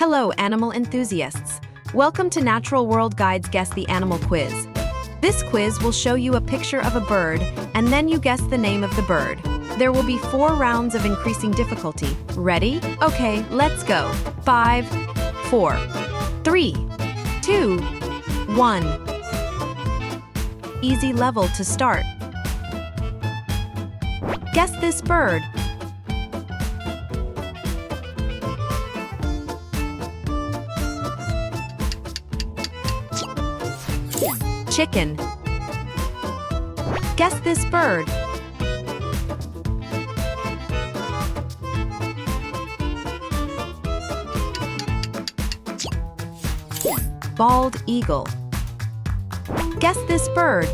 Hello, animal enthusiasts. Welcome to Natural World Guide's Guess the Animal quiz. This quiz will show you a picture of a bird, and then you guess the name of the bird. There will be 4 rounds of increasing difficulty. Ready? Okay, let's go. 5, 4, 3, 2, 1. Easy level to start. Guess this bird. Chicken. Guess this bird. Bald eagle. Guess this bird.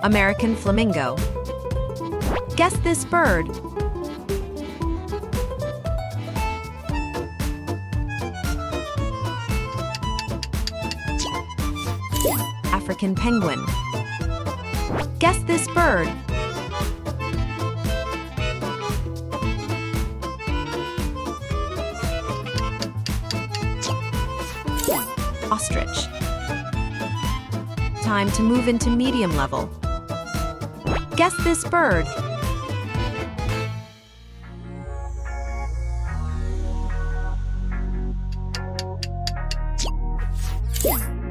American flamingo. Guess this bird. African penguin. Guess this bird. Ostrich. Time to move into medium level. Guess this bird.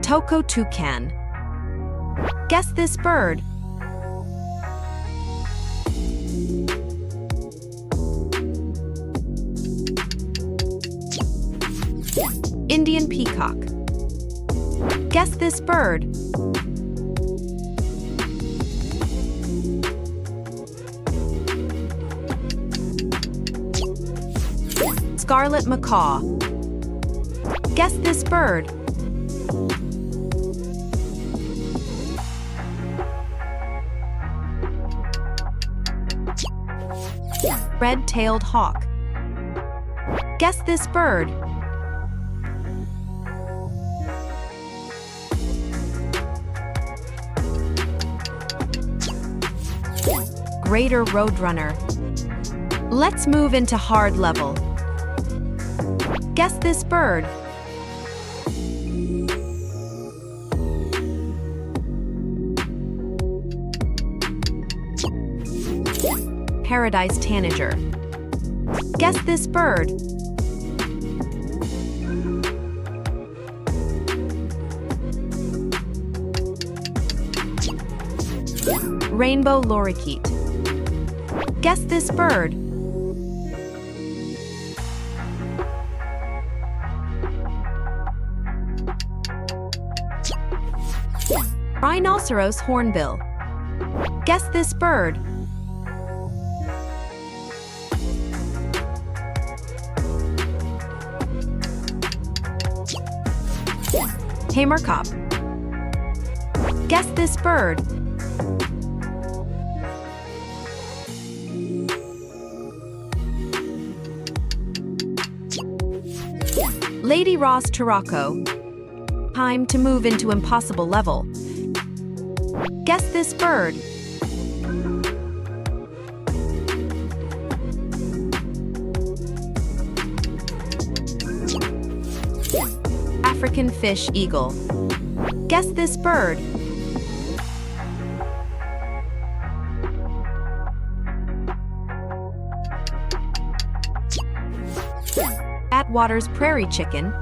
Toko toucan. Guess this bird. Indian peacock. Guess this bird. Scarlet macaw. Guess this bird. Red-tailed hawk. Guess this bird. Greater roadrunner. Let's move into hard level. Guess this bird. Paradise tanager. Guess this bird. Rainbow lorikeet. Guess this bird. Rhinoceros hornbill. Guess this bird. Hamerkop. Guess this bird. Lady Ross Turako. Time to move into impossible level. Guess this bird. African fish eagle. Guess this bird. Atwater's prairie chicken.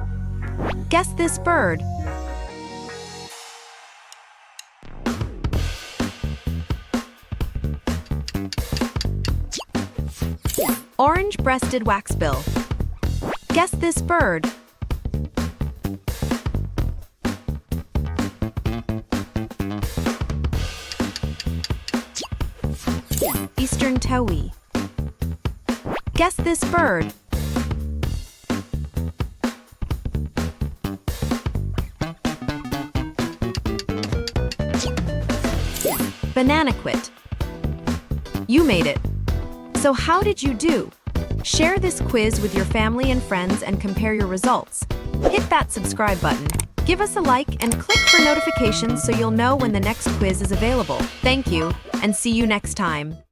Guess this bird. Orange-breasted waxbill. Guess this bird. Eastern towhee. Guess this bird. Bananaquit. You made it. So how did you do? Share this quiz with your family and friends and compare your results. Hit that subscribe button. Give us a like and click for notifications so you'll know when the next quiz is available. Thank you, and see you next time.